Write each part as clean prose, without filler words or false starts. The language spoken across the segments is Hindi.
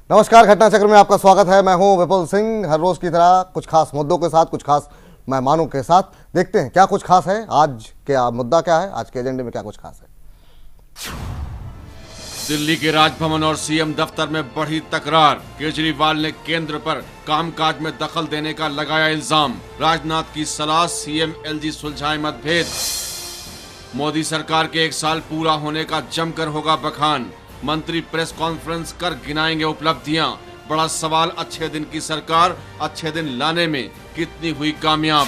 नमस्कार, घटना चक्र में आपका स्वागत है। मैं हूं विपुल सिंह। हर रोज की तरह कुछ खास मुद्दों के साथ, कुछ खास मेहमानों के साथ देखते हैं क्या कुछ खास है। आज क्या मुद्दा, क्या है आज के एजेंडे में, क्या कुछ खास है। दिल्ली के राजभवन और सीएम दफ्तर में बढ़ी तकरार। केजरीवाल ने केंद्र पर कामकाज में दखल देने का लगाया इल्जाम। राजनाथ की सलाह, सीएम एलजी सुलझाए मतभेद। मोदी सरकार के 1 साल पूरा होने का जमकर होगा बखान। मंत्री प्रेस कॉन्फ्रेंस कर गिनाएंगे उपलब्धियां। बड़ा सवाल, अच्छे दिन की सरकार अच्छे दिन लाने में कितनी हुई कामयाब।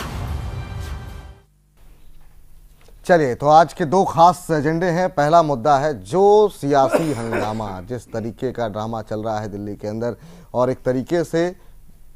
चलिए, तो आज के दो खास एजेंडे हैं। पहला मुद्दा है जो सियासी हंगामा, जिस तरीके का ड्रामा चल रहा है दिल्ली के अंदर, और एक तरीके से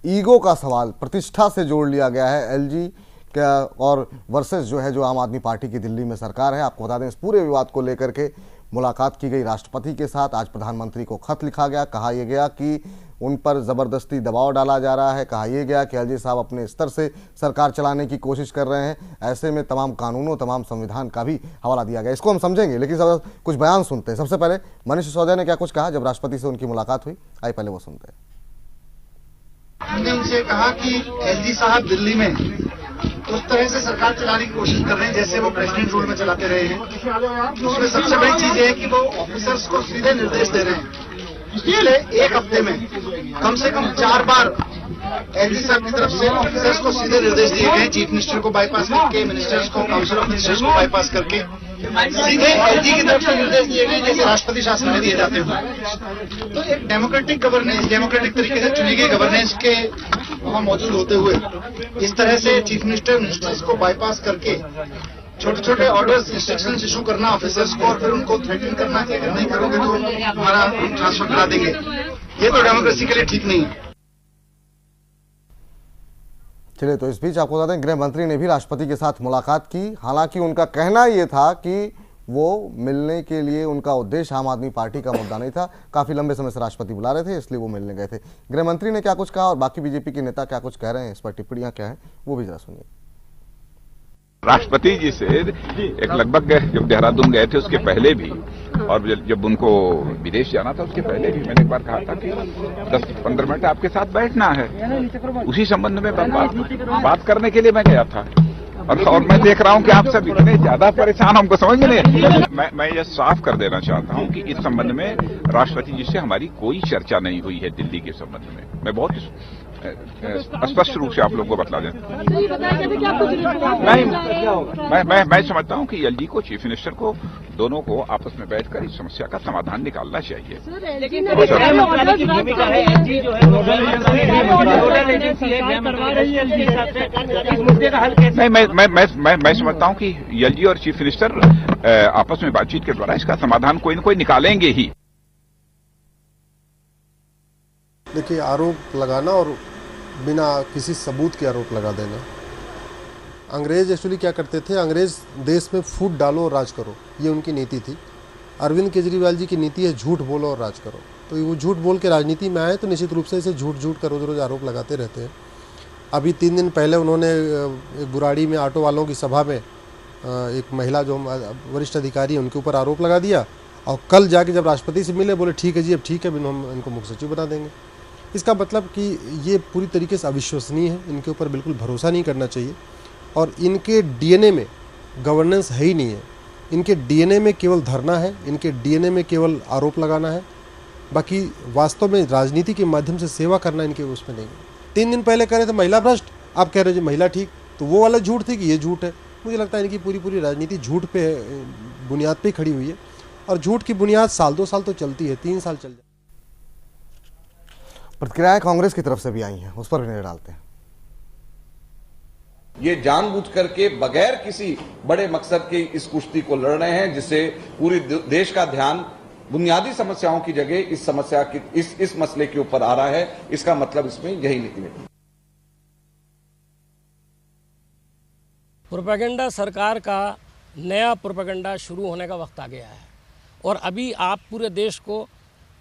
ईगो का सवाल प्रतिष्ठा से जोड़ लिया गया है एलजी का, और वर्सेस जो है जो आम आदमी पार्टी की दिल्ली में सरकार है। आपको बता दें, इस पूरे विवाद को लेकर के मुलाकात की गई राष्ट्रपति के साथ। आज प्रधानमंत्री को खत लिखा गया। कहा यह गया कि उन पर ज़बरदस्ती दबाव डाला जा रहा है। कहा यह गया कि एलजी साहब अपने स्तर से सरकार चलाने की कोशिश कर रहे हैं। ऐसे में तमाम कानूनों, तमाम संविधान का भी हवाला दिया गया। इसको हम समझेंगे, लेकिन सब कुछ बयान सुनते हैं। सबसे पहले मनीष सिसोदिया ने क्या कुछ कहा जब राष्ट्रपति से उनकी मुलाकात हुई, आइए पहले वो सुनते हैं। हमने उनसे कहा कि एलजी साहब दिल्ली में उस तरह से सरकार चलाने की कोशिश कर रहे हैं जैसे वो प्रेसिडेंट रूल में चलाते रहे हैं। उसमें सबसे बड़ी चीज है कि वो ऑफिसर्स को सीधे निर्देश दे रहे हैं। पिछले 1 हफ्ते में कम से कम 4 बार एलजी साहब की तरफ से ऑफिसर्स को सीधे निर्देश दिए गए, चीफ मिनिस्टर को बाईपास करके, मिनिस्टर्स को, काउंसिल ऑफ मिनिस्टर्स को बाईपास करके सीधे एलजी की तरफ से निर्देश दिए गए जैसे राष्ट्रपति शासन में दिए जाते हैं। तो एक डेमोक्रेटिक गवर्नेंस, डेमोक्रेटिक तरीके से चुनी गई गवर्नेंस के वहां मौजूद होते हुए इस तरह से चीफ मिनिस्टर, मिनिस्टर्स को बाईपास करके छोटे छोटे ऑर्डर्स, इंस्ट्रक्शंस इशू करना ऑफिसर्स को, और फिर उनको थ्रेटन करना कि अगर नहीं करोगे तो हमारा ट्रांसफर करा देंगे, ये तो डेमोक्रेसी के लिए ठीक नहीं है। चलिए, तो इस बीच आपको बता दें, गृह मंत्री ने भी राष्ट्रपति के साथ मुलाकात की। हालांकि उनका कहना यह था कि वो मिलने के लिए, उनका उद्देश्य आम आदमी पार्टी का मुद्दा नहीं था। काफी लंबे समय से राष्ट्रपति बुला रहे थे, इसलिए वो मिलने गए थे। गृह मंत्री ने क्या कुछ कहा और बाकी बीजेपी के नेता क्या कुछ कह रहे हैं, इस पर टिप्पणियां क्या है, वो भी जरा सुनिए। राष्ट्रपति जी से एक लगभग जब देहरादून गए थे उसके पहले भी, और जब उनको विदेश जाना था उसके पहले भी मैंने एक बार कहा था कि 10-15 मिनट आपके साथ बैठना है। उसी संबंध में बात करने के लिए मैं गया था। और मैं देख रहा हूं कि आप सब इतने ज्यादा परेशान, हमको समझ में नहीं। मैं ये साफ कर देना चाहता हूं कि इस संबंध में राष्ट्रपति जी से हमारी कोई चर्चा नहीं हुई है दिल्ली के संबंध में। मैं बहुत स्पष्ट रूप से आप लोगों को बतला दें। मैं समझता हूं कि एलजी को, चीफ मिनिस्टर को, दोनों को आपस में बैठकर इस समस्या का समाधान निकालना चाहिए। मैं समझता हूं कि एलजी और चीफ मिनिस्टर आपस में बातचीत के द्वारा इसका समाधान कोई न कोई निकालेंगे ही। देखिए, आरोप लगाना और बिना किसी सबूत के आरोप लगा देना, अंग्रेज एक्चुअली क्या करते थे, अंग्रेज देश में फूट डालो और राज करो, ये उनकी नीति थी। अरविंद केजरीवाल जी की नीति है झूठ बोलो और राज करो। तो वो झूठ बोल के राजनीति में आए तो निश्चित रूप से इसे झूठ कर रोज आरोप लगाते रहते हैं। अभी 3 दिन पहले उन्होंने एक बुराड़ी में ऑटो वालों की सभा में एक महिला जो वरिष्ठ अधिकारी है उनके ऊपर आरोप लगा दिया, और कल जाके जब राष्ट्रपति से मिले बोले ठीक है जी, अब ठीक है, हम इनको मुख्य सचिव बना देंगे। इसका मतलब कि ये पूरी तरीके से अविश्वसनीय है, इनके ऊपर बिल्कुल भरोसा नहीं करना चाहिए। और इनके डीएनए में गवर्नेंस है ही नहीं है। इनके डीएनए में केवल धरना है, इनके डीएनए में केवल आरोप लगाना है, बाकी वास्तव में राजनीति के माध्यम से सेवा करना इनके उसमें नहीं है। 3 दिन पहले कह रहे थे महिला भ्रष्ट, आप कह रहे हो जी महिला ठीक, तो वो वाला झूठ थी कि ये झूठ है। मुझे लगता है इनकी पूरी राजनीति झूठ पे बुनियाद पे खड़ी हुई है, और झूठ की बुनियाद 1-2 साल तो चलती है, 3 साल चल जाए। प्रतिक्रियाएं कांग्रेस की तरफ से भी आई हैं, उस पर भी नजर डालते हैं। ये जानबूझ करके बगैर किसी बड़े मकसद के इस कुश्ती को लड़ रहे हैं, जिससे पूरी देश का ध्यान बुनियादी समस्याओं की जगह इस समस्या की, इस मसले के ऊपर आ रहा है। इसका मतलब इसमें यही निकले। प्रोपेगेंडा सरकार का नया प्रोपेगेंडा शुरू होने का वक्त आ गया है, और अभी आप पूरे देश को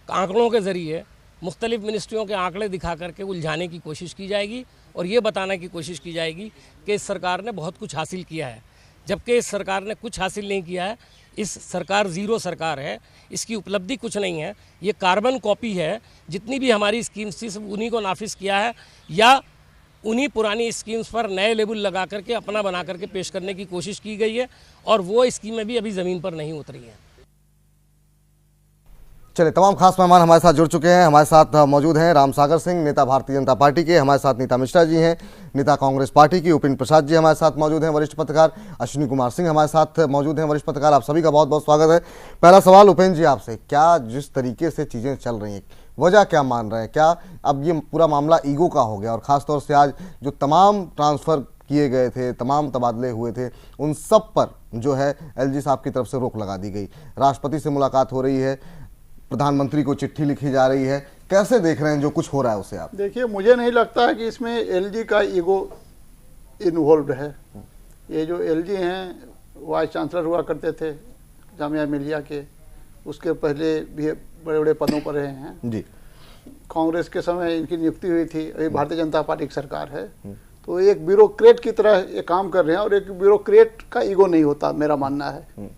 आंकड़ों के जरिए, मुख्तलिफ मिनिस्ट्रियों के आंकड़े दिखा करके उलझाने की कोशिश की जाएगी, और ये बताने की कोशिश की जाएगी कि इस सरकार ने बहुत कुछ हासिल किया है। जबकि इस सरकार ने कुछ हासिल नहीं किया है। इस सरकार जीरो सरकार है, इसकी उपलब्धि कुछ नहीं है, ये कार्बन कॉपी है। जितनी भी हमारी स्कीम्स थी सब उन्हीं को नाफिज किया है या उन्हीं पुरानी स्कीम्स पर नए लेबल लगा करके अपना बना करके पेश करने की कोशिश की गई है और वो स्कीमें भी अभी ज़मीन पर नहीं उतरी हैं। चलिए, तमाम खास मेहमान हमारे साथ जुड़ चुके हैं। हमारे साथ मौजूद हैं राम सागर सिंह, नेता भारतीय जनता पार्टी के। हमारे साथ नीता मिश्रा जी हैं, नेता कांग्रेस पार्टी की। उपेंद्र प्रसाद जी हमारे साथ मौजूद हैं, वरिष्ठ पत्रकार। अश्विनी कुमार सिंह हमारे साथ मौजूद हैं, वरिष्ठ पत्रकार। आप सभी का बहुत बहुत स्वागत है। पहला सवाल उपेंद्र जी आपसे, क्या जिस तरीके से चीज़ें चल रही हैं, वजह क्या मान रहे हैं? क्या अब ये पूरा मामला ईगो का हो गया? और ख़ासतौर से आज जो तमाम ट्रांसफ़र किए गए थे, तमाम तबादले हुए थे, उन सब पर जो है एलजी साहब की तरफ से रोक लगा दी गई। राष्ट्रपति से मुलाकात हो रही है, प्रधानमंत्री को चिट्ठी लिखी जा रही है। कैसे देख रहे हैं जो कुछ हो रहा है उसे आप? देखिए, मुझे नहीं लगता है कि इसमें एलजी का ईगो इन्वॉल्व है। ये जो एलजी हैं वाइस चांसलर हुआ करते थे जामिया मिलिया के, उसके पहले भी बड़े बड़े पदों पर रहे हैं जी। कांग्रेस के समय इनकी नियुक्ति हुई थी, अभी भारतीय जनता पार्टी की सरकार है, तो एक ब्यूरोक्रेट की तरह ये काम कर रहे हैं। और एक ब्यूरोक्रेट का ईगो नहीं होता, मेरा मानना है।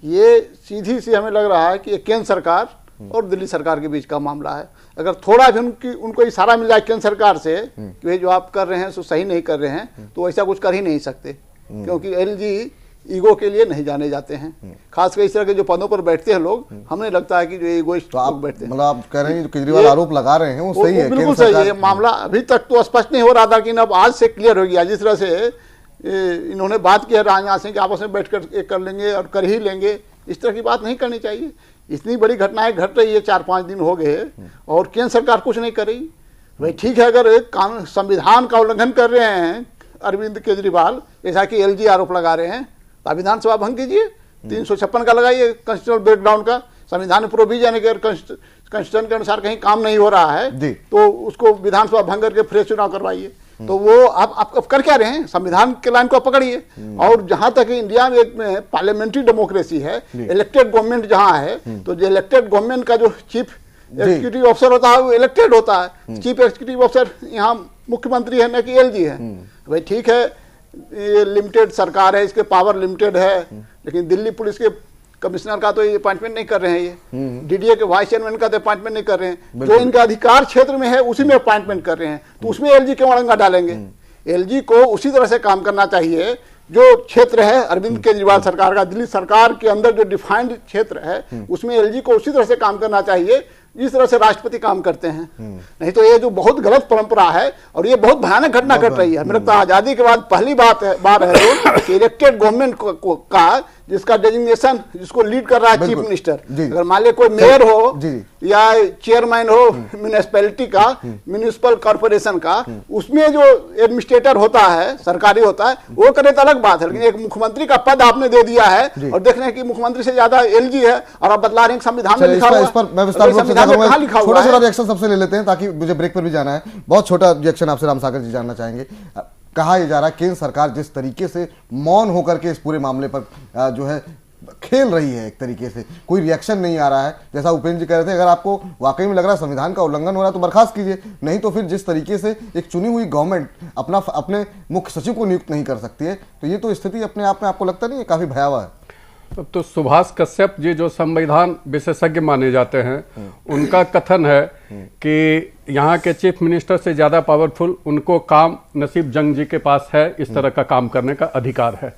ये सीधी सी हमें लग रहा है कि केंद्र सरकार और दिल्ली सरकार के बीच का मामला है। अगर थोड़ा भी उनको इशारा मिल जाए केंद्र सरकार से कि भाई जो आप कर रहे हैं सो सही नहीं कर रहे हैं, तो ऐसा कुछ कर ही नहीं सकते, क्योंकि एलजी ईगो के लिए नहीं जाने जाते हैं। खासकर इस तरह के जो पदों पर बैठते हैं लोग, हमें लगता है कि जो ईगोइस्ट लोग बैठते हैं। मतलब आप कह रहे हैं जो केजरीवाल आरोप लगा रहे हैं वो सही है? बिल्कुल सही है। मामला अभी तक तो स्पष्ट नहीं हो रहा था, लेकिन अब आज से क्लियर हो गया। जिस तरह से इन्होंने बात की है राजनाथ सिंह के आपस में बैठकर कर लेंगे और कर ही लेंगे, इस तरह की बात नहीं करनी चाहिए। इतनी बड़ी घटनाएं घट रही है, 4-5 दिन हो गए और केंद्र सरकार कुछ नहीं कर रही। भाई ठीक है, अगर संविधान का उल्लंघन कर रहे हैं अरविंद केजरीवाल, जैसा कि एलजी आरोप लगा रहे हैं, तो विधानसभा भंग कीजिए। 356 का लगाइए कंस्टिट्यूशनल ब्रेकडाउन का। संविधान में प्रोविजन है कि कॉन्स्टिट्यूशन के अनुसार कहीं काम नहीं हो रहा है तो उसको विधानसभा भंग करके फिर चुनाव करवाइए। तो वो आप कर क्या रहे हैं? संविधान के लाइन को पकड़िए। और जहां तक इंडिया में एक पार्लियामेंट्री डेमोक्रेसी है, इलेक्टेड गवर्नमेंट जहां है, तो जो इलेक्टेड गवर्नमेंट का जो चीफ एग्जीक्यूटिव ऑफिसर होता है वो इलेक्टेड होता है। चीफ एग्जीक्यूटिव ऑफिसर यहाँ मुख्यमंत्री है, न कि एलजी है। भाई ठीक है, ये लिमिटेड सरकार है, इसके पावर लिमिटेड है, लेकिन दिल्ली पुलिस के कमिश्नर का तो ये अपॉइंटमेंट नहीं कर रहे हैं, ये डीडीए के वाइस चेयरमैन का तो अपॉइंटमेंट नहीं कर रहे हैं। जो इनका अधिकार क्षेत्र में है उसी में अपॉइंटमेंट कर रहे हैं, तो उसमें एलजी क्यों अड़ंगा डालेंगे? एलजी को उसी तरह से काम करना चाहिए जो क्षेत्र है अरविंद केजरीवाल सरकार का, दिल्ली सरकार के अंदर जो डिफाइंड क्षेत्र है उसमें एलजी को उसी तरह से काम करना चाहिए जिस तरह से राष्ट्रपति काम करते हैं। नहीं तो ये जो बहुत गलत परंपरा है और ये बहुत भयानक घटना घट रही है। मेरे लगता है आजादी के बाद पहली बार है कि इलेक्टेड गवर्नमेंट का जिसका डेजिग्नेशन जिसको लीड कर रहा है चीफ मिनिस्टर, अगर मान लीजिए कोई मेयर हो या चेयरमैन हो म्यूनिसिपैलिटी का, म्यूनिसिपल कॉर्पोरेशन का, उसमें जो एडमिनिस्ट्रेटर होता है, सरकारी होता है, वो करे तो अलग बात है। लेकिन एक मुख्यमंत्री का पद आपने दे दिया है और देख रहे हैं कि मुख्यमंत्री से ज्यादा एलजी है और आप बदला रहे हैं। संविधान में लिखा हुआ है, छोटा छोटा रिएक्शन सबसे ले लेते हैं ताकि मुझे ब्रेक पर भी जाना है। बहुत छोटा रिएक्शन आपसे राम सागर जी जानना चाहेंगे। कहा यह जा रहा है केंद्र सरकार जिस तरीके से मौन होकर के इस पूरे मामले पर जो है खेल रही है, एक तरीके से कोई रिएक्शन नहीं आ रहा है। जैसा उपेंद्र जी कह रहे थे, अगर आपको वाकई में लग रहा है संविधान का उल्लंघन हो रहा है तो बर्खास्त कीजिए, नहीं तो फिर जिस तरीके से एक चुनी हुई गवर्नमेंट अपने मुख्य सचिव को नियुक्त नहीं कर सकती है, तो ये तो स्थिति अपने आप में आपको लगता नहीं है काफी भयावह है? तो सुभाष कश्यप जी जो संविधान विशेषज्ञ माने जाते हैं, उनका कथन है कि यहाँ के चीफ मिनिस्टर से ज्यादा पावरफुल उनको काम नसीब जंग जी के पास है, इस तरह का काम करने का अधिकार है।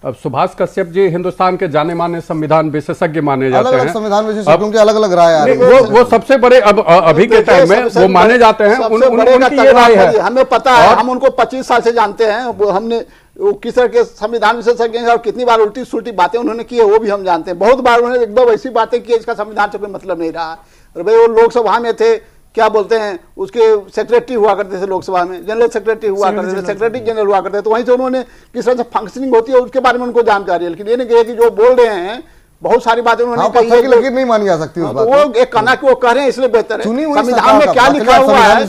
अब सुभाष कश्यप जी हिंदुस्तान के जाने माने संविधान विशेषज्ञ माने जाते हैं। संविधान विशेषज्ञों की अलग अलग राय है। वो सबसे बड़े अभी के टाइम में वो माने जाते हैं, उनकी ये राय है। हमें पता है, हम उनको 25 साल से जानते हैं। वो हमने वो किस तरह के संविधान विशेषज्ञ हैं और कितनी बार उल्टी सुल्टी बातें उन्होंने की है वो भी हम जानते हैं। बहुत बार उन्होंने एकदम ऐसी बातें की इसका संविधान से कोई मतलब नहीं रहा। और भाई वो लोकसभा में थे, क्या बोलते हैं, उसके सेक्रेटरी हुआ करते थे लोकसभा में, जनरल सेक्रेटरी हुआ करते थे, सेक्रेटरी जनरल हुआ करते थे, तो वहीं से उन्होंने किस तरह से फंक्शनिंग होती है उसके बारे में उनको जानकारी है। लेकिन ये नहीं कि जो बोल रहे हैं बहुत सारी बातें उन्होंने कही है, लेकिन नहीं मानी जा सकती उस बात वो एक कहना कि वो कह रहे हैं इसलिए बेहतर है। संविधान में क्या लिखा हुआ है,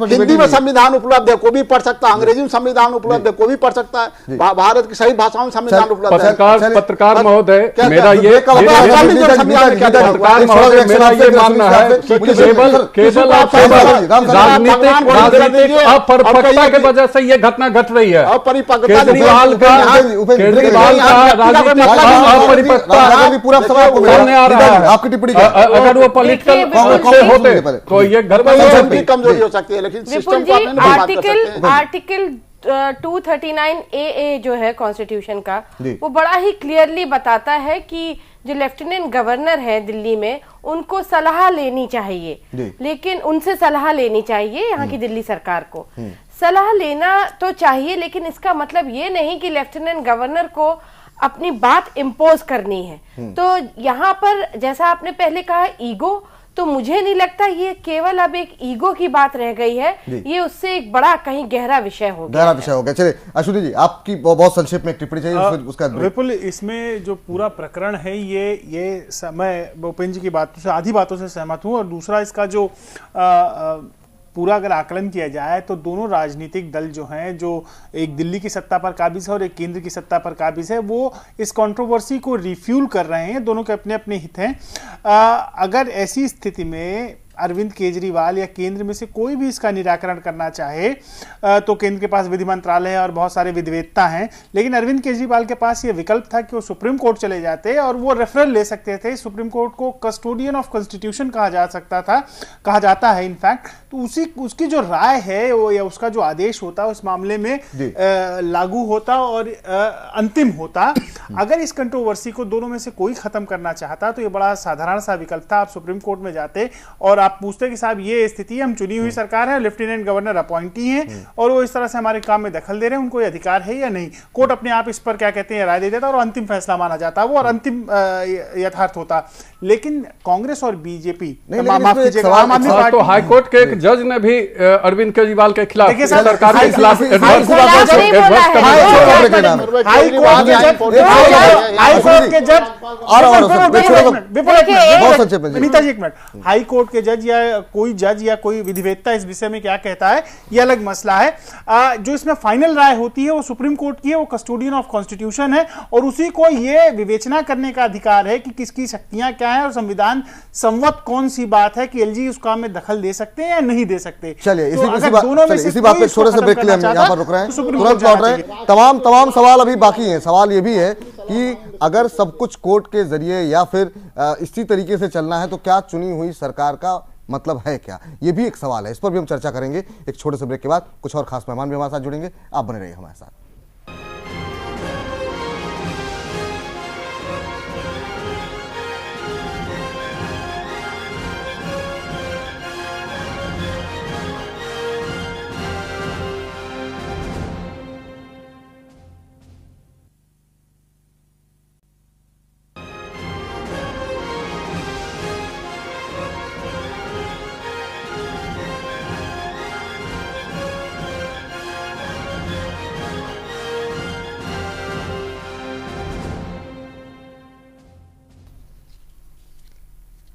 हिंदी में संविधान उपलब्ध है, कोई भी पढ़ सकता है, अंग्रेजी में संविधान उपलब्ध है, कोई भी पढ़ सकता है, भारत की सही भाषाओं में संविधान उपलब्ध है। पत्रकार महोदय, मेरा ये मानना है केवल राजनीतिक अपरिपक्वता की वजह से ये घटना घट रही है। केजरीवाल का राजनीतिक पूरा सामने आ रहा है। आपकी टिप्पणी अगर वो पॉलिटिकल होते तो ये घटना कमजोरी हो सकती है, लेकिन सिस्टम को आपने बात कर सकते हैं। आर्टिकल 239 AA जो है कॉन्स्टिट्यूशन का, वो बड़ा ही क्लियरली बताता है कि जो लेफ्टिनेंट गवर्नर है दिल्ली में, उनको सलाह लेनी चाहिए, लेकिन उनसे सलाह लेनी चाहिए यहाँ की दिल्ली सरकार को। सलाह लेना तो चाहिए, लेकिन इसका मतलब ये नहीं कि लेफ्टिनेंट गवर्नर को अपनी बात इम्पोज करनी है। तो यहाँ पर जैसा आपने पहले कहा ईगो, तो मुझे नहीं लगता ये केवल अब एक ईगो की बात रह गई है, ये उससे एक बड़ा कहीं गहरा विषय हो गया। चलिए अश्विनी जी, आपकी बहुत संक्षेप में टिप्पणी चाहिए उसका। विपुल, इसमें जो पूरा प्रकरण है ये मैं भूपेंद्र जी की बातों से आधी बातों से सहमत हूं, और दूसरा इसका जो पूरा अगर आकलन किया जाए तो दोनों राजनीतिक दल जो हैं, जो एक दिल्ली की सत्ता पर काबिज है और एक केंद्र की सत्ता पर काबिज है, वो इस कंट्रोवर्सी को रिफ्यूल कर रहे हैं। दोनों के अपने अपने हित हैं। अगर ऐसी स्थिति में अरविंद केजरीवाल या केंद्र में से कोई भी इसका निराकरण करना चाहे तो केंद्र के पास विधि मंत्रालय है और बहुत सारे विधिवेत्ता हैं, लेकिन अरविंद केजरीवाल के पास ये विकल्प था कि वो सुप्रीम कोर्ट चले जाते और वो रेफरल ले सकते थे। सुप्रीम कोर्ट को कस्टोडियन ऑफ कॉन्स्टिट्यूशन कहा जाता है इनफैक्ट। तो उसकी जो राय है वो या उसका जो आदेश होता है उस मामले में लागू होता और अंतिम होता। अगर इस कंट्रोवर्सी को दोनों में से कोई खत्म करना चाहता तो ये बड़ा साधारण सा विकल्प था, आप सुप्रीम कोर्ट में जाते और आप पूछते कि साहब ये स्थिति है, हम चुनी हुई सरकार है, लेफ्टिनेंट गवर्नर अपॉइंटी हैं और वो इस तरह से हमारे काम में दखल दे रहे हैं, उनको अधिकार है या नहीं। कोर्ट अपने आप इस पर क्या कहते हैं राय दे देता और अंतिम फैसला माना जाता वो और अंतिम यथार्थ होता। लेकिन कांग्रेस और बीजेपी, माफ कीजिएगा, आम आदमी पार्टी, तो हाईकोर्ट के एक जज ने भी अरविंद केजरीवाल के खिलाफ, सरकार के खिलाफ हाई कोर्ट के जज या कोई विधिवेत्ता इस विषय में क्या कहता है ये अलग मसला है। जो इसमें फाइनल राय होती है वो सुप्रीम कोर्ट की है, वो कस्टोडियन ऑफ कॉन्स्टिट्यूशन है और उसी को ये विवेचना करने का अधिकार है कि किसकी शक्तियां क्या है और संविधान संवत कौन सी बात है कि एलजी उस काम में दखल दे सकते हैं या नहीं दे सकते। चलिए इसी बात पे छोटे से ब्रेक के लिए हम यहाँ पर रुक रहे हैं, तुरंत लौट रहे हैं। तमाम सवाल अभी बाकी हैं। सवाल ये भी है कि अगर सब कुछ कोर्ट के जरिए या फिर इसी तरीके से चलना है तो क्या चुनी हुई सरकार का मतलब है क्या, ये भी एक सवाल है। इस पर भी हम चर्चा करेंगे एक छोटे से ब्रेक के बाद। कुछ और खास मेहमान भी हमारे साथ जुड़ेंगे, आप बने रहिए हमारे साथ।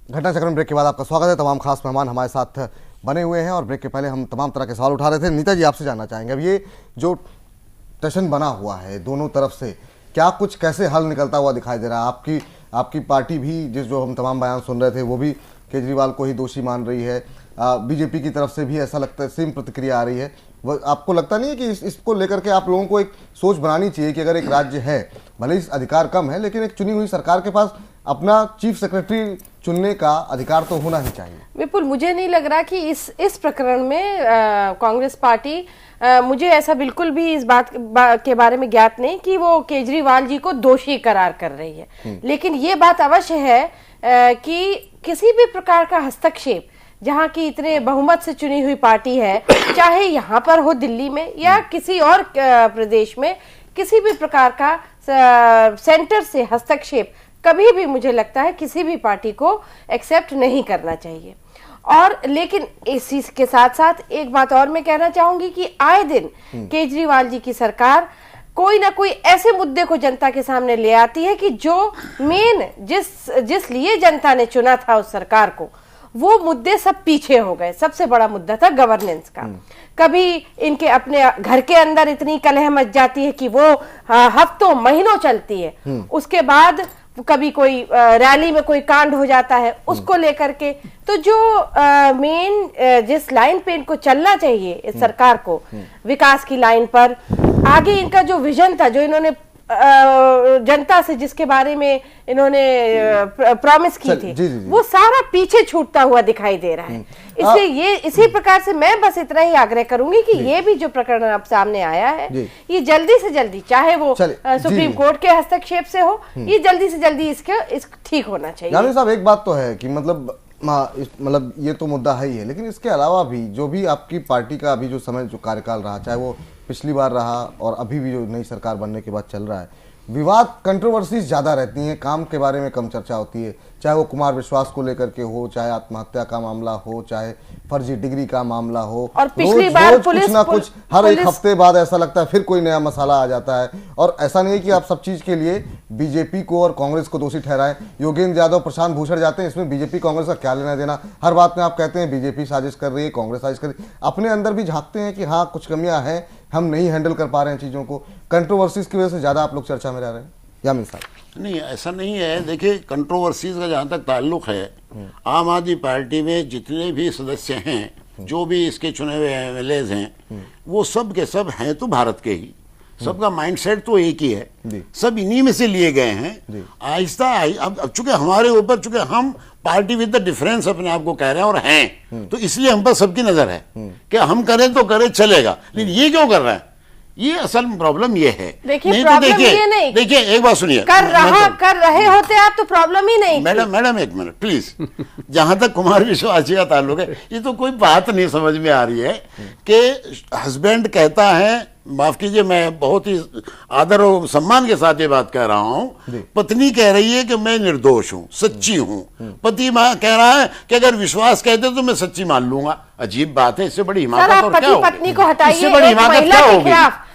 घटना चक्र में ब्रेक के बाद आपका स्वागत है। तमाम खास मेहमान हमारे साथ बने हुए हैं और ब्रेक के पहले हम तमाम तरह के सवाल उठा रहे थे। नीता जी, आपसे जानना चाहेंगे, अब ये जो टशन बना हुआ है दोनों तरफ से, क्या कुछ कैसे हल निकलता हुआ दिखाई दे रहा है? आपकी पार्टी भी, जो हम तमाम बयान सुन रहे थे, वो भी केजरीवाल को ही दोषी मान रही है। बीजेपी की तरफ से भी ऐसा लगता है, सेम प्रतिक्रिया आ रही है। आपको लगता नहीं है कि इसको लेकर के आप लोगों को एक सोच बनानी चाहिए कि अगर एक राज्य है, भले ही अधिकार कम है, लेकिन एक चुनी हुई सरकार के पास अपना चीफ सेक्रेटरी चुनने का अधिकार तो होना ही चाहिए। विपुल, मुझे नहीं लग रहा कि इस प्रकरण में कांग्रेस पार्टी, मुझे ऐसा बिल्कुल भी इस बात के बारे में ज्ञात नहीं कि वो केजरीवाल जी को दोषी करार कर रही है। लेकिन ये बात अवश्य है कि किसी भी प्रकार का हस्तक्षेप, जहाँ की इतने बहुमत से चुनी हुई पार्टी है, चाहे यहाँ पर हो दिल्ली में या किसी और प्रदेश में, किसी भी प्रकार का सेंटर से हस्तक्षेप कभी भी मुझे लगता है किसी भी पार्टी को एक्सेप्ट नहीं करना चाहिए। और लेकिन इसी के साथ साथ एक बात और मैं कहना चाहूंगी कि आए दिन केजरीवाल जी की सरकार कोई ना कोई ऐसे मुद्दे को जनता के सामने ले आती है कि जो मेन जिस लिए जनता ने चुना था उस सरकार को, वो मुद्दे सब पीछे हो गए। सबसे बड़ा मुद्दा था गवर्नेंस का। कभी इनके अपने घर के अंदर इतनी कलह मच जाती है कि वो हफ्तों महीनों चलती है। उसके बाद कभी कोई रैली में कोई कांड हो जाता है, उसको लेकर के। तो जो मेन जिस लाइन पे इनको चलना चाहिए इस सरकार को, विकास की लाइन पर, आगे इनका जो विजन था, जो इन्होंने जनता से जिसके बारे में इन्होंने प्रॉमिस की थी, वो सारा पीछे छूटता हुआ दिखाई दे रहा है। इसलिए ये इसी प्रकार से मैं बस इतना ही आग्रह करूंगी कि ये भी जो प्रकरण अब सामने आया है, ये जल्दी से जल्दी, चाहे वो सुप्रीम कोर्ट के हस्तक्षेप से हो, ये जल्दी से जल्दी इस ठीक होना चाहिए। यानी साहब एक बात तो है कि मतलब ये तो मुद्दा है ही है, लेकिन इसके अलावा भी जो भी आपकी पार्टी का अभी जो समय जो कार्यकाल रहा, चाहे वो पिछली बार रहा और अभी भी जो नई सरकार बनने के बाद चल रहा है, विवाद कंट्रोवर्सीज ज्यादा रहती हैं, काम के बारे में कम चर्चा होती है। चाहे वो कुमार विश्वास को लेकर के हो, चाहे आत्महत्या का मामला हो, चाहे फर्जी डिग्री का मामला हो, और पिछली बार कुछ ना कुछ हर एक हफ्ते बाद ऐसा लगता है फिर कोई नया मसाला आ जाता है। और ऐसा नहीं है कि आप सब चीज के लिए बीजेपी को और कांग्रेस को दोषी ठहराएं। योगेंद्र यादव, प्रशांत भूषण जाते हैं, इसमें बीजेपी कांग्रेस का क्या लेना देना। हर बात में आप कहते हैं बीजेपी साजिश कर रही है, कांग्रेस साजिश कर रही है। अपने अंदर भी झांकते हैं कि हाँ कुछ कमियां हैं, हम नहीं हैंडल कर पा रहे हैं चीजों को। कंट्रोवर्सीज की वजह से ज्यादा आप लोग चर्चा में रह रहे हैं। यामिन साहब, नहीं ऐसा नहीं है। देखिए, कंट्रोवर्सीज का जहाँ तक ताल्लुक है, आम आदमी पार्टी में जितने भी सदस्य हैं, जो भी इसके चुने हुए एमएलएज हैं, वो सब के सब हैं तो भारत के ही, सबका माइंडसेट तो एक ही है, सब इन्हीं में से लिए गए हैं। आहिस्ता अब चूंकि हमारे ऊपर, चूंकि हम पार्टी विद द डिफरेंस अपने आप को कह रहे हैं और हैं, तो इसलिए हम पर सबकी नजर है कि हम करें तो करें, चलेगा। लेकिन ये क्यों कर रहे हैं, ये असल प्रॉब्लम ये है। देखिए, प्रॉब्लम ये नहीं, देखिए एक बात सुनिए, कर रहे होते आप तो प्रॉब्लम ही नहीं। मैडम एक मिनट प्लीज। जहां तक कुमार विश्वास जी का ताल्लुक है, ये तो कोई बात नहीं समझ में आ रही है कि हस्बैंड कहता है, माफ कीजिए मैं बहुत ही आदर और सम्मान के साथ ये बात कह रहा हूं, पत्नी कह रही है कि मैं निर्दोष हूं, सच्ची हूं। पति कह रहा है कि अगर विश्वास कहते तो मैं सच्ची मान लूंगा। अजीब बात है, इससे बड़ी हिमाकत और क्या होगी? पत्नी को हटाइए, इससे बड़ी हिमाकत क्या होगी?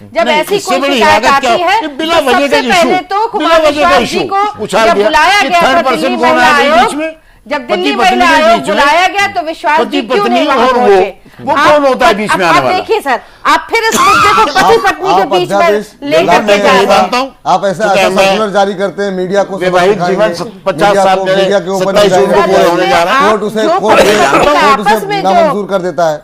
जब ऐसी कोई शिकायत आती है, बिला वजह का इशू, बिला वजह का इशू उछाल दिया कि थर्ड पर्सन कौन है बीच में। जब दिल्ली महिला आयोग बुलाया गया तो विश्वास जी क्यों नहीं वहां पहुंचे? वो कौन होता है बीच में आने वाला? देखिए सर, आप फिर इस मुद्दे को पति पत्नी के बीच में लेकर के जा रहे हैं। आप ऐसा सर्कुलर जारी करते हैं, मीडिया को वैवाहिक जीवन 50 साल मीडिया के ऊपर होने जा रहा है, कोर्ट उसे नामंजूर कर देता है।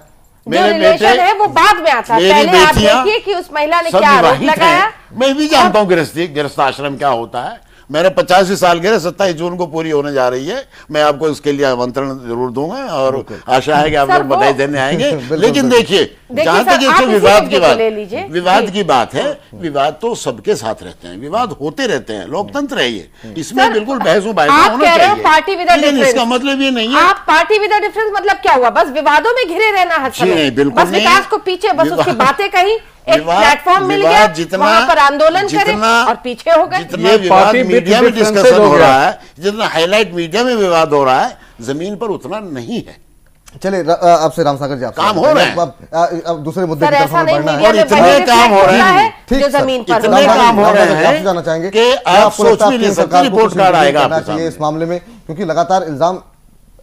जो रिलेशन है वो बाद में आता है, पहले आप देखिए कि उस महिला ने क्या आरोप लगाया। मैं भी जानता हूँ गृहस्थ आश्रम क्या होता है। मैंने 85 साल के 27 जून को पूरी होने जा रही है। मैं आपको उसके लिए आमंत्रण जरूर दूंगा और आशा है कि आप लोग बधाई देने आएंगे। लेकिन देखिए, जहां तक ये विवाद की बात है, विवाद तो सबके साथ रहते हैं, विवाद होते रहते हैं, लोकतंत्र है ये, इसमें बिल्कुल बहस होना चाहिए। पार्टी विद डिफरेंस, इसका मतलब ये नहीं है। आप पार्टी विद डिफरेंस मतलब क्या हुआ? बस विवादों में घिरे रहना हर समय, बस विकास को पीछे, बस उसकी बातें कहीं एक प्लेटफॉर्म मिल गया, वहां पर आंदोलन करें और पीछे हो गए। जितना विवाद मीडिया में डिस्कशन हो रहा है, जितना हाईलाइट मीडिया में विवाद हो रहा है, जमीन पर उतना नहीं है। चलिए आपसे रामसागर जी, काम हो रहे हैं, अब दूसरे मुद्दे की तरफ बढ़ना है। और इतने काम हो रहे हैं, जो जमीन पर इतने काम हो रहे हैं, जाना चाहेंगे कि आप सोच भी नहीं सकते रिपोर्ट कार्ड आएगा इस मामले में, क्योंकि लगातार इल्जाम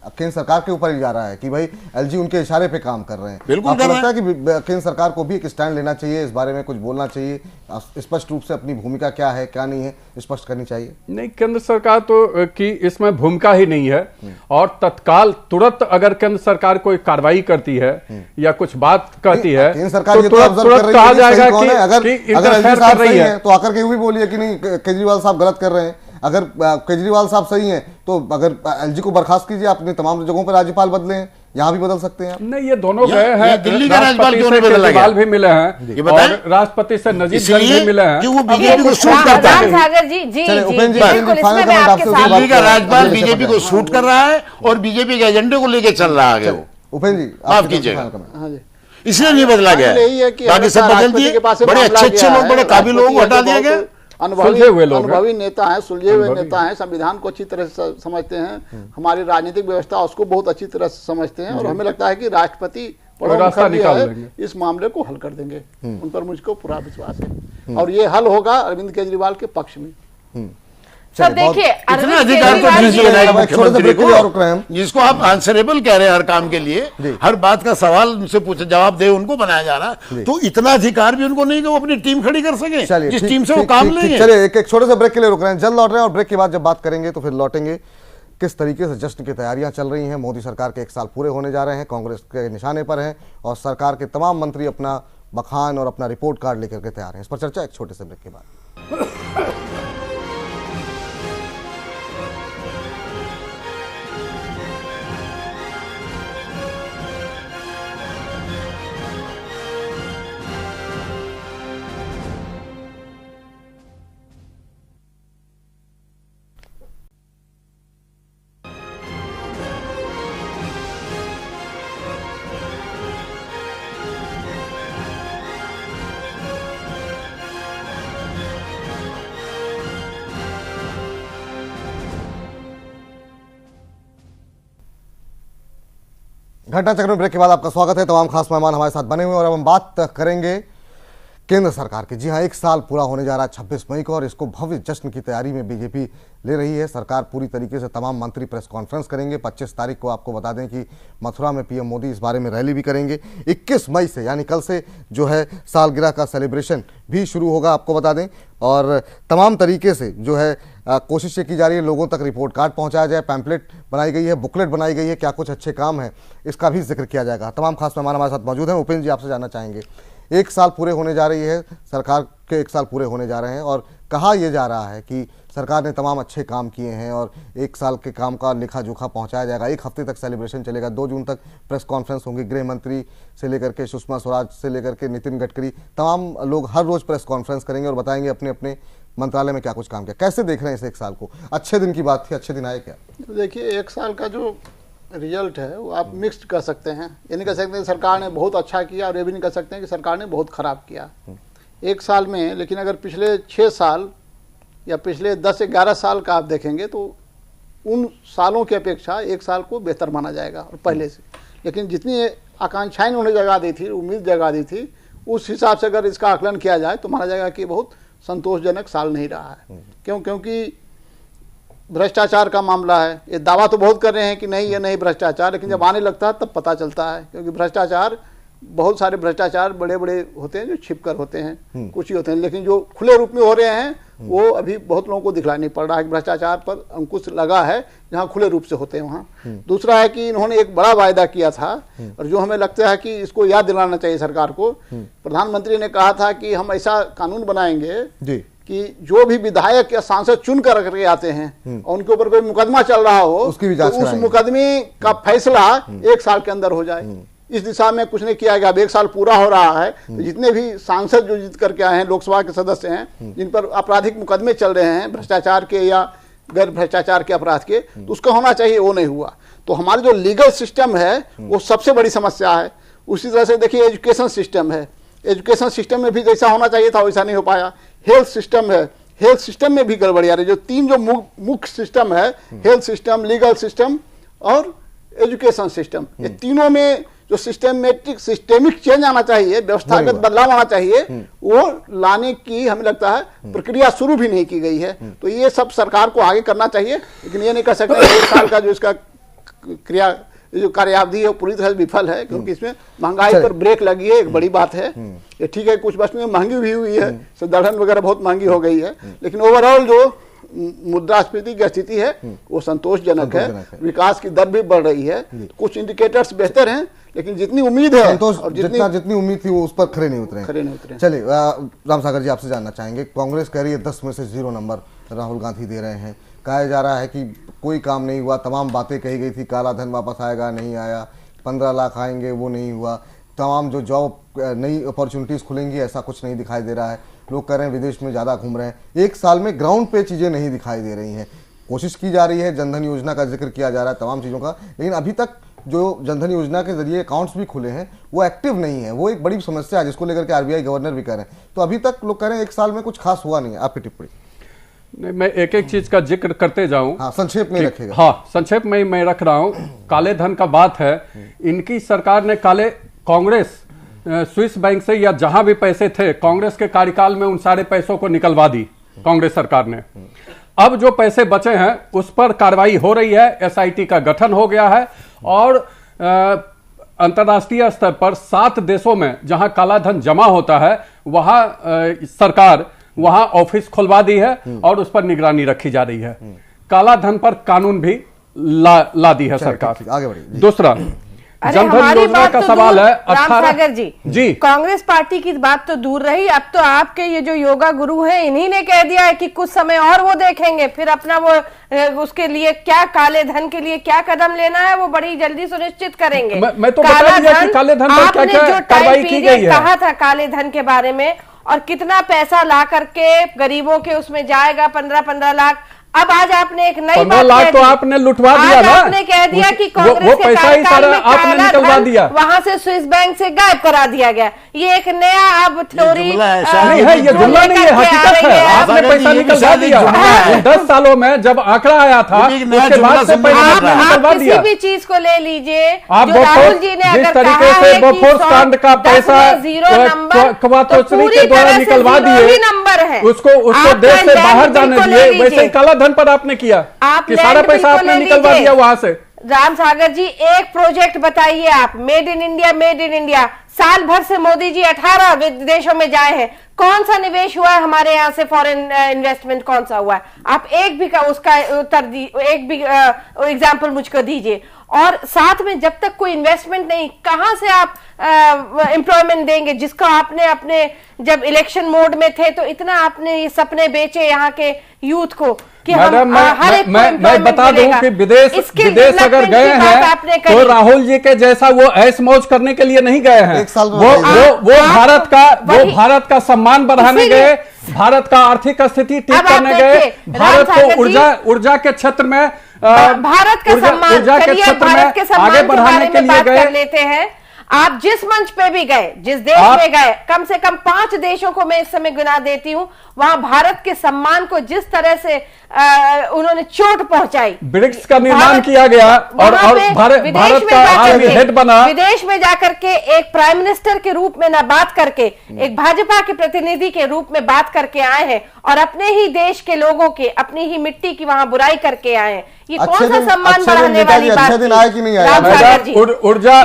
केंद्र सरकार के ऊपर ही जा रहा है कि भाई एलजी उनके इशारे पे काम कर रहे हैं। बिल्कुल आपको लगता है कि केंद्र सरकार को भी एक स्टैंड लेना चाहिए, इस बारे में कुछ बोलना चाहिए, स्पष्ट रूप से अपनी भूमिका क्या है क्या नहीं है स्पष्ट करनी चाहिए? नहीं, केंद्र सरकार तो की इसमें भूमिका ही नहीं है। और तत्काल तुरंत अगर केंद्र सरकार कोई कार्रवाई करती है या कुछ बात कहती है, केंद्र सरकार तो तुरंत कहा जाएगा कि अगर एलजी साहब सही है तो आकर के भी बोलिए कि नहीं केजरीवाल साहब गलत कर रहे हैं। अगर केजरीवाल साहब सही हैं तो अगर एलजी को बर्खास्त कीजिए, अपने तमाम जगहों पर राज्यपाल बदले हैं, यहाँ भी बदल सकते हैं। नहीं, ये दोनों गए हैं, दिल्ली का राज्यपाल क्यों नहीं बदला गया? भी मिले हैं और राष्ट्रपति से नजीबगंज भी मिले हैं। वो बीजेपी को सूट करता है। दिल्ली का राज्यपाल बीजेपी को सूट कर रहा है और बीजेपी के एजेंडे को लेकर चल रहा है। उपेंद्र जी माफ कीजिएगा, इसलिए नहीं बदला गया, बाकी सब बदल दिए। बड़े अच्छे लोग, बड़े काबिल लोग हटा दिया गया। अनुभवी नेता हैं, सुलझे हुए नेता हैं, संविधान को अच्छी तरह से समझते हैं, हमारी राजनीतिक व्यवस्था उसको बहुत अच्छी तरह से समझते हैं और हमें लगता है कि राष्ट्रपति इस मामले को हल कर देंगे। उन पर मुझको पूरा विश्वास है। और ये हल होगा अरविंद केजरीवाल के पक्ष में। सर देखिए, इतना अधिकार तो दीजिए ना मुख्यमंत्री को, जिसको आप आंसरेबल कह रहे हैं हर काम के लिए, हर बात का सवाल उनसे पूछे जवाब दे उनको बनाया जा रहा, तो इतना अधिकार भी उनको नहीं कि वो अपनी टीम खड़ी कर सके जिस टीम से वो काम लेंगे। चलिए एक छोटे से ब्रेक के लिए रुक रहे हैं, जल्द लौट रहे हैं और ब्रेक के बाद जब बात करेंगे तो फिर लौटेंगे। किस तरीके से जश्न की तैयारियां चल रही हैं, मोदी सरकार के 1 साल पूरे होने जा रहे हैं, कांग्रेस के निशाने पर हैं और सरकार के तमाम मंत्री अपना बखान और अपना रिपोर्ट कार्ड लेकर के तैयार हैं। इस पर चर्चा एक छोटे से ब्रेक के बाद। घटना चक्र में ब्रेक के बाद आपका स्वागत है। तमाम खास मेहमान हमारे साथ बने हुए और अब हम बात करेंगे केंद्र सरकार की। जी हाँ, 1 साल पूरा होने जा रहा है 26 मई को और इसको भव्य जश्न की तैयारी में बीजेपी ले रही है। सरकार पूरी तरीके से तमाम मंत्री प्रेस कॉन्फ्रेंस करेंगे। 25 तारीख को आपको बता दें कि मथुरा में पीएम मोदी इस बारे में रैली भी करेंगे। 21 मई से यानी कल से जो है सालगिरह का सेलिब्रेशन भी शुरू होगा, आपको बता दें। और तमाम तरीके से जो है कोशिश ये की जा रही है लोगों तक रिपोर्ट कार्ड पहुंचाया जाए, पैम्पलेट बनाई गई है, बुकलेट बनाई गई है, क्या कुछ अच्छे काम है इसका भी जिक्र किया जाएगा। तमाम खास मेहमान हमारे साथ मौजूद हैं। उपेंद्र जी, आपसे जानना चाहेंगे, 1 साल पूरे होने जा रही है, सरकार के 1 साल पूरे होने जा रहे हैं और कहा यह जा रहा है कि सरकार ने तमाम अच्छे काम किए हैं और 1 साल के काम का लेखा जोखा पहुंचाया जाएगा। 1 हफ्ते तक सेलिब्रेशन चलेगा, 2 जून तक प्रेस कॉन्फ्रेंस होंगी। गृह मंत्री से लेकर के सुषमा स्वराज से लेकर के नितिन गडकरी, तमाम लोग हर रोज प्रेस कॉन्फ्रेंस करेंगे और बताएंगे अपने अपने मंत्रालय में क्या कुछ काम किया। कैसे देख रहे हैं इस 1 साल को? अच्छे दिन की बात थी, अच्छे दिन आए क्या? देखिए, 1 साल का जो रिजल्ट है वो आप मिक्स्ड कर सकते हैं। ये नहीं कह सकते सरकार ने बहुत अच्छा किया और ये भी नहीं कह सकते हैं कि सरकार ने बहुत खराब किया 1 साल में। लेकिन अगर पिछले 6 साल या पिछले 10-11 साल का आप देखेंगे तो उन सालों की अपेक्षा 1 साल को बेहतर माना जाएगा और पहले से। लेकिन जितनी आकांक्षाएं उन्होंने जगा दी थी, उम्मीद जगा दी थी, उस हिसाब से अगर इसका आकलन किया जाए तो माना जाएगा कि बहुत संतोषजनक साल नहीं रहा है। क्योंकि भ्रष्टाचार का मामला है। ये दावा तो बहुत कर रहे हैं कि नहीं ये नहीं भ्रष्टाचार, लेकिन जब आने लगता है तब पता चलता है। क्योंकि भ्रष्टाचार, बहुत सारे भ्रष्टाचार बड़े बड़े होते हैं जो छिपकर होते हैं, कुछ ही होते हैं, लेकिन जो खुले रूप में हो रहे हैं वो अभी बहुत लोगों को दिखलाई नहीं पड़ रहा है कि भ्रष्टाचार पर अंकुश लगा है जहाँ खुले रूप से होते हैं वहाँ। दूसरा है कि इन्होंने एक बड़ा वायदा किया था और जो हमें लगता है कि इसको याद दिलाना चाहिए सरकार को। प्रधानमंत्री ने कहा था कि हम ऐसा कानून बनाएंगे कि जो भी विधायक या सांसद चुन कर करके आते हैं और उनके ऊपर कोई मुकदमा चल रहा हो उसकी भी जांच तो उस मुकदमे का फैसला 1 साल के अंदर हो जाए। इस दिशा में कुछ नहीं किया गया। अब 1 साल पूरा हो रहा है तो जितने भी सांसद जो जीत करके आए हैं, लोकसभा के सदस्य हैं, जिन पर आपराधिक मुकदमे चल रहे हैं भ्रष्टाचार के या गैर भ्रष्टाचार के अपराध के, तो उसका होना चाहिए, वो नहीं हुआ। तो हमारा जो लीगल सिस्टम है वो सबसे बड़ी समस्या है। उसी तरह से देखिए एजुकेशन सिस्टम है, एजुकेशन सिस्टम में भी जैसा होना चाहिए था वैसा नहीं हो पाया। हेल्थ सिस्टम है, हेल्थ सिस्टम में भी गड़बड़ी आ रही है। जो 3 जो मुख्य सिस्टम है, हेल्थ सिस्टम, लीगल सिस्टम और एजुकेशन सिस्टम, ये तीनों में जो सिस्टेमिक चेंज आना चाहिए, व्यवस्थागत बदलाव आना चाहिए, वो लाने की हमें लगता है प्रक्रिया शुरू भी नहीं की गई है। तो ये सब सरकार को आगे करना चाहिए। लेकिन ये नहीं कर सकते 1 साल का जो इसका जो कार्यावधि है वो पूरी तरह से विफल है, क्योंकि इसमें महंगाई पर ब्रेक लगी है, एक बड़ी बात है। ये ठीक है, कुछ वस्तुएं महंगी भी हुई है, दलहन वगैरह बहुत महंगी हो गई है, लेकिन ओवरऑल जो मुद्रास्फीति की स्थिति है वो संतोषजनक है। विकास की दर भी बढ़ रही है, कुछ इंडिकेटर्स बेहतर हैं, लेकिन जितनी उम्मीद है और जितनी उम्मीद थी वो उस पर खरे नहीं उतरे। चलिए रामसागर जी, आपसे जानना चाहेंगे, कांग्रेस कह रही है 10 में से 0 नंबर राहुल गांधी दे रहे हैं। कहा जा रहा है कि कोई काम नहीं हुआ, तमाम बातें कही गई थी, काला धन वापस आएगा, नहीं आया, 15 लाख आएंगे, वो नहीं हुआ, तमाम जो जॉब नई अपॉर्चुनिटीज़ खुलेंगी ऐसा कुछ नहीं दिखाई दे रहा है। लोग कह रहे हैं विदेश में ज़्यादा घूम रहे हैं। 1 साल में ग्राउंड पे चीज़ें नहीं दिखाई दे रही हैं। कोशिश की जा रही है, जनधन योजना का जिक्र किया जा रहा है, तमाम चीज़ों का, लेकिन अभी तक जो जनधन योजना के जरिए अकाउंट्स भी खुले हैं वो एक्टिव नहीं है। वो एक बड़ी समस्या है जिसको लेकर के आरबीआई गवर्नर भी कह रहे हैं। तो अभी तक लोग कह रहे हैं 1 साल में कुछ खास हुआ नहीं है। आपकी टिप्पणी? नहीं, मैं एक एक चीज का जिक्र करते जाऊं। हाँ, संक्षेप में रखेगा। हाँ, संक्षेप में मैं रख रहा हूं। काले धन का बात है, इनकी सरकार ने कांग्रेस स्विस बैंक से या जहां भी पैसे थे कांग्रेस के कार्यकाल में उन सारे पैसों को निकलवा दी कांग्रेस सरकार ने। अब जो पैसे बचे हैं उस पर कार्रवाई हो रही है, एसआईटी का गठन हो गया है और अंतर्राष्ट्रीय स्तर पर 7 देशों में जहां काला धन जमा होता है वहां सरकार वहां ऑफिस खुलवा दी है और उस पर निगरानी रखी जा रही है। काला धन पर कानून भी ला दी है सरकार। आगे बढ़िए। दूसरा जनधन हमारी योजना बात का तो सवाल है। राम सागर जी, कांग्रेस पार्टी की बात तो दूर रही, अब तो आपके ये जो योगा गुरु हैं इन्हीं ने कह दिया है कि कुछ समय और वो देखेंगे, फिर अपना वो उसके लिए क्या काले धन के लिए क्या कदम लेना है वो बड़ी जल्दी सुनिश्चित करेंगे। मैं तो बता दिया कि काले धन पर क्या क्या कार्रवाई की गई है। कहा था काले धन के बारे में और कितना पैसा ला करके गरीबों के उसमें जाएगा 15-15 लाख। अब आज आपने एक नई 15 लाख तो आपने लुटवा दिया ना। आपने कह दिया कि कांग्रेस के कार्यकाल में काला धन वहां से स्विस बैंक से गायब करा दिया गया। ये एक नया अब थ्योरी नहीं है, ये जुमला नहीं है, हकीकत है। आपने पैसा निकलवा दिया। 10 सालों में जब आंकड़ा आया था उसके बाद से पैसा निकलवा दिया। किसी भी चीज को ले लीजिए, आप राहुल जी ने जिस अगर तरीके से बोफोर्स कांड का पैसा कवातोचरी के द्वारा निकलवा दिए नंबर है, उसको देश से बाहर जाने दिए, वैसे ही काला धन पर आपने किया कि सारा पैसा आपने निकलवा दिया वहां से। राम सागर जी एक प्रोजेक्ट बताइए आप, made in India, made in India. साल भर से मोदी जी 18 विदेशों में जाए हैं, कौन सा निवेश हुआ है हमारे यहाँ से? फॉरेन इन्वेस्टमेंट कौन सा हुआ है? आप एक भी का उसका उत्तर एक भी एग्जाम्पल मुझको दीजिए। और साथ में जब तक कोई इन्वेस्टमेंट नहीं, कहां से आप एम्प्लॉयमेंट देंगे? जिसका आपने अपने जब इलेक्शन मोड में थे तो इतना आपने ये सपने बेचे यहाँ के यूथ को कि मैडम मैं बता दूं कि विदेश अगर गए हैं तो राहुल जी के जैसा वो ऐश मौज करने के लिए नहीं गए हैं। वो भारत का सम्मान बढ़ाने गए, भारत का आर्थिक स्थिति ठीक करने गए, भारत को ऊर्जा के क्षेत्र में भारत का सम्मान करिए, भारत के सम्मान के बारे में बात कर लेते हैं। आप जिस मंच पे भी गए, जिस देश में गए, कम से कम 5 देशों को मैं इस समय गिना देती हूं, वहां भारत के सम्मान को जिस तरह से उन्होंने चोट पहुंचाई। ब्रिक्स का निर्माण किया गया और भारत का आर्मी हेड बना। विदेश में जाकर के एक प्राइम मिनिस्टर के रूप में ना बात करके, एक भाजपा के प्रतिनिधि के रूप में बात करके आए हैं और अपने ही देश के लोगों के, अपनी ही मिट्टी की वहां बुराई करके आए हैं। ये कौन सा सम्मान बढ़ाने वाली बात अच्छे दिन आए कि नहीं आए? ऊर्जा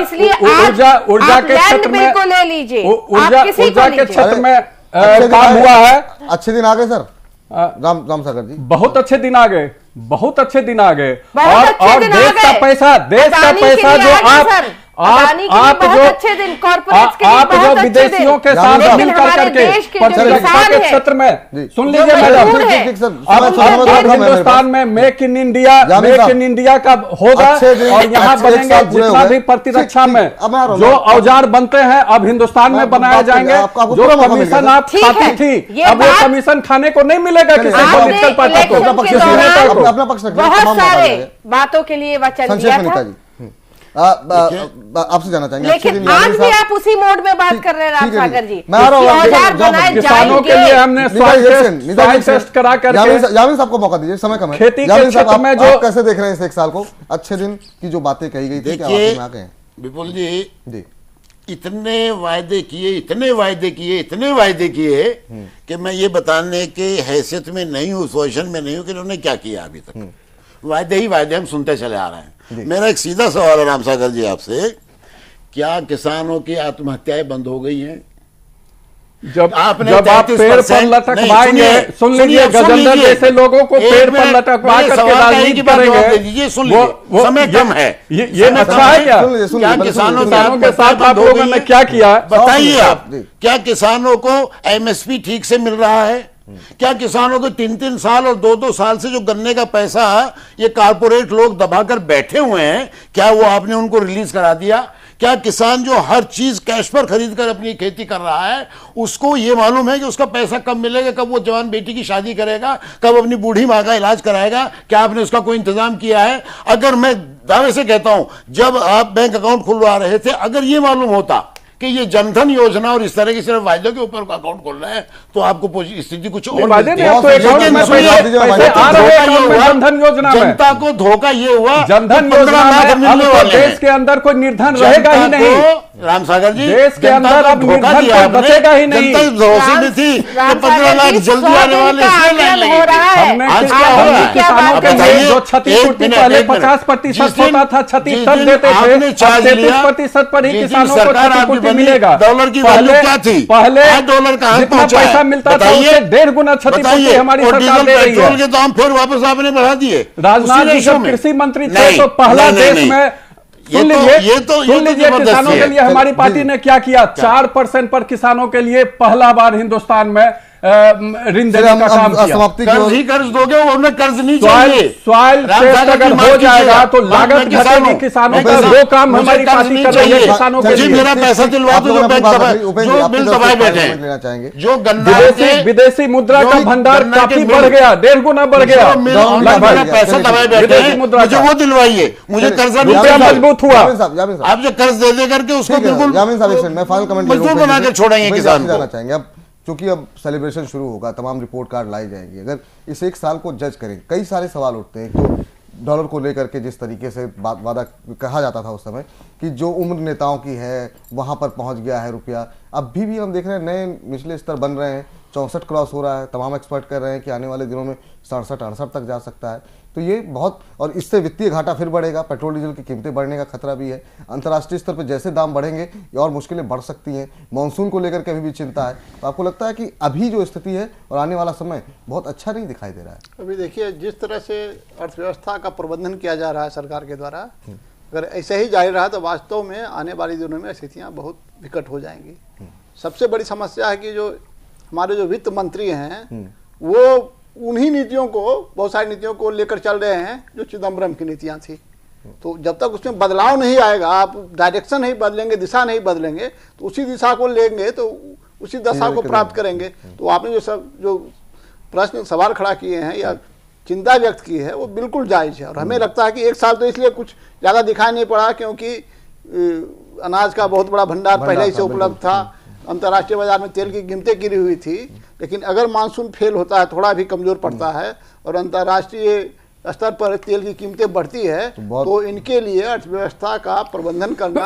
के क्षेत्र में को ले लीजिए, ऊर्जा के क्षेत्र में काम हुआ है। अच्छे दिन आ गए सर राम सागर जी, बहुत अच्छे दिन आ गए, बहुत अच्छे दिन आ गए। और देश का पैसा जो आप जो विदेशियों के साथ मिलकर करके प्रतिरक्षा के क्षेत्र में, सुन लीजिए मैडम, अब हिंदुस्तान में मेक इन इंडिया का होगा और यहाँ बनेंगे जितना भी प्रतिरक्षा में जो औजार बनते हैं अब हिंदुस्तान में बनाए जाएंगे। जो कमीशन आप खाती थी अब वो कमीशन खाने को नहीं मिलेगा किसी पॉलिटिकल पार्टी को। अपना पक्ष बहुत सारे बातों के लिए वचन दिया था। आपसे जाना चाहेंगे, लेकिन आज भी आप उसी मोड में बात कर रहे हैं राम सागर जी। मैं आ रहा हूं, किसानों के लिए हमने सॉइल टेस्ट करा करके। यामिन साहब को मौका दीजिए, समय कम है। खेती के क्षेत्र में जो कैसे देख रहे हैं इस 1 साल को? अच्छे दिन की जो बातें कही गई थी, देखिए विपुल जी, इतने वायदे किए कि मैं ये बताने के हैसियत में नहीं हूँ, उस पोजिशन में नहीं हूँ कि उन्होंने क्या किया अभी तक। वायदे हम सुनते चले आ रहे हैं। मेरा एक सीधा सवाल है राम सागर जी आपसे, क्या किसानों की आत्महत्याएं बंद हो गई हैं? जब आप पेड़ पर लटकवाएंगे, सुन लीजिए, गजेंद्र जैसे लोगों को पेड़ पर लटकवा करके राजनीति करेंगे, वो समय कम है। ये अच्छा है क्या? किसानों के साथ आप लोगों ने क्या किया बताइए आप? क्या किसानों को एमएसपी ठीक से मिल रहा है? क्या किसानों को 3-3 साल और 2-2 साल से जो गन्ने का पैसा ये कारपोरेट लोग दबाकर बैठे हुए हैं, क्या वो आपने उनको रिलीज करा दिया? क्या किसान जो हर चीज कैश पर खरीद कर अपनी खेती कर रहा है, उसको ये मालूम है कि उसका पैसा कब मिलेगा, कब वो जवान बेटी की शादी करेगा, कब अपनी बूढ़ी माँ का इलाज कराएगा? क्या आपने उसका कोई इंतजाम किया है? अगर मैं दावे से कहता हूं, जब आप बैंक अकाउंट खुलवा रहे थे, अगर ये मालूम होता कि ये जनधन योजना और इस तरह की सिर्फ वायदों के ऊपर अकाउंट खोल रहे हैं, तो आपको स्थिति कुछ और जनधन योजना में जनता को धोखा ये हुआ, जनधन योजना में देश के अंदर कोई निर्धन रहेगा ही नहीं। राम सागर जी, देश के अंदर अब निर्धन बचेगा ही नहीं। जनता भरोसे में थी कि 15 लाख जल्दी आने वाले किसानों के लिए जो क्षतिपूर्ति पहले 50% होता था, क्षति तब देते थे, 33% पर ही किसानों को क्षतिपूर्ति मिलेगा। डॉलर की वैल्यू क्या थी? पहले डॉलर का जितना पैसा मिलता था उससे 1.5 गुना क्षतिपूर्ति हमारी सरकार दे रही है। के दाम फिर वापस आपने बढ़ा दिए। राजनाथ जी जब कृषि मंत्री थे तो पहला देश में सुन लीजिए किसानों के लिए हमारी पार्टी ने क्या किया। 4% पर किसानों के लिए पहला बार हिंदुस्तान में ऋण देने का काम किया। कर्ज दोगे, उन्हें कर्ज नहीं चाहिए। सॉइल टेस्ट अगर हो जाएगा तो लागत घटेगी किसानों का। वो काम हमारी पार्टी कर रही है किसानों के लिए। मेरा पैसा दिलवा दो, जो बिल दबाए बैठे हैं, जो विदेशी मुद्रा का भंडार काफी बढ़ गया, 1.5 गुना बढ़ गया। पैसा दबाए बैठे हैं, मुझे वो दिलवाइए, मुझे कर्जा मजबूत हुआ। आप जो कर्ज दे करके उसको बिल्कुल मजबूत बना के छोड़ेंगे किसान को। क्योंकि अब सेलिब्रेशन शुरू होगा, तमाम रिपोर्ट कार्ड लाई जाएंगी। अगर इस एक साल को जज करें, कई सारे सवाल उठते हैं। तो डॉलर को लेकर के जिस तरीके से वादा कहा जाता था उस समय कि जो उम्र नेताओं की है वहां पर पहुंच गया है रुपया, अभी भी हम देख रहे हैं नए निचले स्तर बन रहे हैं। 64 क्रॉस हो रहा है। तमाम एक्सपर्ट कर रहे हैं कि आने वाले दिनों में 67-68 तक जा सकता है। तो ये बहुत, और इससे वित्तीय घाटा फिर बढ़ेगा। पेट्रोल डीजल की कीमतें बढ़ने का खतरा भी है। अंतर्राष्ट्रीय स्तर पर जैसे दाम बढ़ेंगे और मुश्किलें बढ़ सकती हैं। मानसून को लेकर के अभी भी चिंता है। तो आपको लगता है कि अभी जो स्थिति है और आने वाला समय बहुत अच्छा नहीं दिखाई दे रहा है? अभी देखिए, जिस तरह से अर्थव्यवस्था का प्रबंधन किया जा रहा है सरकार के द्वारा, अगर ऐसे ही जारी रहा तो वास्तव में आने वाले दिनों में स्थितियाँ बहुत विकट हो जाएंगी। सबसे बड़ी समस्या है कि जो हमारे जो वित्त मंत्री हैं वो उन्हीं नीतियों को, बहुत सारी नीतियों को लेकर चल रहे हैं जो चिदम्बरम की नीतियां थी। तो जब तक उसमें बदलाव नहीं आएगा, आप डायरेक्शन नहीं बदलेंगे, दिशा नहीं बदलेंगे, तो उसी दिशा को लेंगे तो उसी दशा को प्राप्त करेंगे। तो आपने जो प्रश्न सवाल खड़ा किए हैं या चिंता व्यक्त की है वो बिल्कुल जायज़ है। और हमें लगता है कि एक साल तो इसलिए कुछ ज़्यादा दिखाई नहीं पड़ा क्योंकि अनाज का बहुत बड़ा भंडार पहले ही से उपलब्ध था। अंतर्राष्ट्रीय बाजार में तेल की कीमतें गिरी हुई थी। लेकिन अगर मानसून फेल होता है, थोड़ा भी कमजोर पड़ता है और अंतर्राष्ट्रीय स्तर पर तेल की कीमतें बढ़ती है तो इनके लिए अर्थव्यवस्था का प्रबंधन करना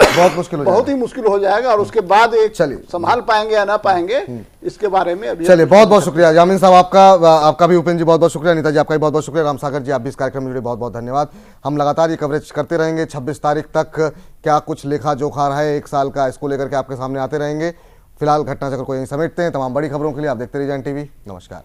बहुत ही मुश्किल हो जाएगा। और उसके बाद एक संभाल पाएंगे या ना पाएंगे इसके बारे में अभी। चलिए, बहुत बहुत शुक्रिया जामिन साहब, आपका भी उपेंद्र जी बहुत बहुत शुक्रिया, नीता जी आपका भी बहुत बहुत शुक्रिया, राम सागर जी आप भी इस कार्यक्रम में जुड़े बहुत बहुत धन्यवाद। हम लगातार ये कवरेज करते रहेंगे। 26 तारीख तक क्या कुछ लेखा जोखा रहा है एक साल का, इसको लेकर के आपके सामने आते रहेंगे। फिलहाल घटना चक्र को यहीं समेटते हैं। तमाम बड़ी खबरों के लिए आप देखते रहिए जन टीवी। नमस्कार।